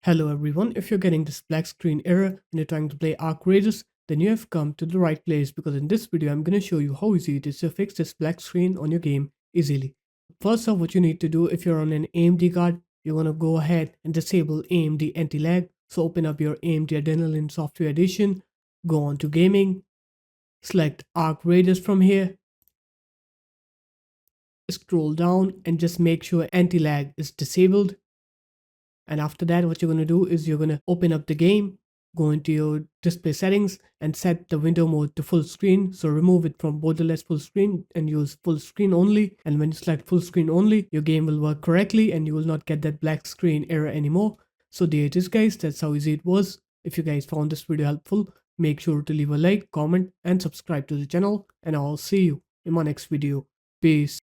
Hello everyone, if you're getting this black screen error and you're trying to play Arc Raiders, then you have come to the right place because in this video I'm going to show you how easy it is to fix this black screen on your game easily. First off, what you need to do if you're on an AMD card, you're going to go ahead and disable AMD anti-lag. So open up your AMD Adrenaline Software Edition, go on to Gaming, select Arc Raiders from here, scroll down and just make sure anti-lag is disabled. And after that, what you're going to do is you're going to open up the game, go into your display settings and set the window mode to full screen. So remove it from borderless full screen and use full screen only. And when you select full screen only, your game will work correctly and you will not get that black screen error anymore. So there it is guys, that's how easy it was. If you guys found this video helpful, make sure to leave a like, comment and subscribe to the channel, and I'll see you in my next video. Peace.